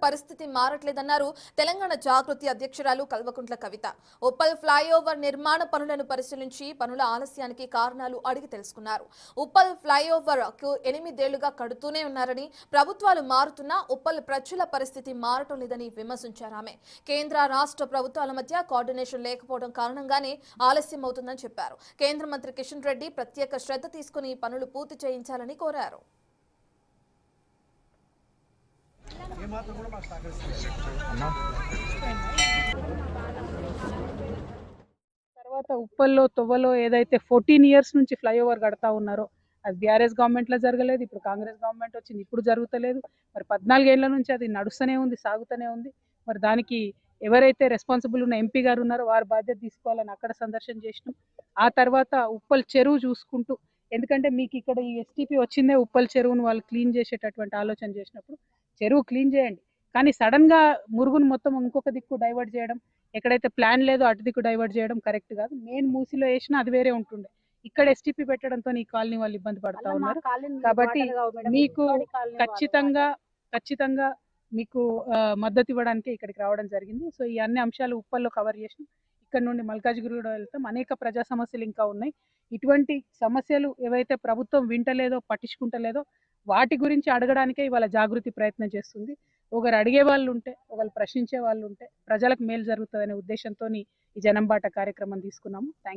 పరిస్థితి మారట్లేదన్నారు తెలంగాణ జాగృతి అధ్యక్షురాలు కల్వకుంట్ల కవిత. ఉప్పల్ ఫ్లైఓవర్ నిర్మాణ పనులను పరిశీలించి పనుల ఆలస్యానికి కారణాలు అడిగి తెలుసుకున్నారు. ఉప్పల్ ఫ్లైఓవర్ కు 8 ఏళ్లుగా కడుతూనే ఉన్నారని, ప్రభుత్వాలు మారుతున్నా ఉప్పల్ ప్రజల పరిస్థితి మారటం లేదని విమర్శించారు ఆమె. కేంద్ర రాష్ట్ర ప్రభుత్వాల మధ్య కోఆర్డినేషన్ లేకపోవడం కారణంగానే ఆలస్యం అవుతుందని చెప్పారు. కేంద్ర మంత్రి కిషన్ రెడ్డి ప్రత్యేక శ్రద్ధ తీసుకుని పనులు పూర్తి చేయించాలని కోరారు. తర్వాత ఉప్పల్లో తొవ్వలో ఏదైతే 14 ఇయర్స్ నుంచి ఫ్లైఓవర్ కడతా ఉన్నారో అది బీఆర్ఎస్ గవర్నమెంట్లో జరగలేదు. ఇప్పుడు కాంగ్రెస్ గవర్నమెంట్ వచ్చింది, ఇప్పుడు జరుగుతలేదు. మరి 14 ఏళ్ల నుంచి అది నడుస్తూనే ఉంది, సాగుతూనే ఉంది. మరి దానికి ఎవరైతే రెస్పాన్సిబుల్ ఉన్న ఎంపీ గారు ఉన్నారో వారు బాధ్యత తీసుకోవాలని అక్కడ సందర్శన చేసినాం. ఆ తర్వాత ఉప్పల్ చెరువు చూసుకుంటూ, ఎందుకంటే మీకు ఇక్కడ ఈ ఎస్టీపీ వచ్చిందే ఉప్పల్ చెరువును వాళ్ళు క్లీన్ చేసేటటువంటి ఆలోచన చేసినప్పుడు చెరువు క్లీన్ చేయండి, కానీ సడన్గా మురుగును మొత్తం ఇంకొక దిక్కు డైవర్ట్ చేయడం, ఎక్కడైతే ప్లాన్ లేదో అటు దిక్కు డైవర్ట్ చేయడం కరెక్ట్ కాదు. మెయిన్ మూసిలో వేసినా అది వేరే ఉంటుండే, ఇక్కడ ఎస్టీపీ పెట్టడంతో ఈ కాలనీ వాళ్ళు ఇబ్బంది పడతా ఉన్నారు. కాబట్టి మీకు ఖచ్చితంగా మీకు మద్దతు ఇవ్వడానికి ఇక్కడికి రావడం జరిగింది. సో ఈ అన్ని అంశాలు ఉప్పల్లో కవర్ చేసి ఇక్కడ నుండి మల్కాజ్గిరి కూడా వెళ్తాం. అనేక ప్రజా సమస్యలు ఇంకా ఉన్నాయి. ఇటువంటి సమస్యలు ఏవైతే ప్రభుత్వం వింటలేదో, పట్టించుకుంటలేదో వాటి గురించి అడగడానికే ఇవాళ జాగృతి ప్రయత్నం చేస్తుంది. ఒకరు అడిగే వాళ్ళు ఉంటే, ఒకరు ప్రశ్నించే వాళ్ళు ఉంటే ప్రజలకు మేలు జరుగుతుందనే ఉద్దేశంతో ఈ జనం బాట కార్యక్రమం తీసుకున్నాము. Thank you.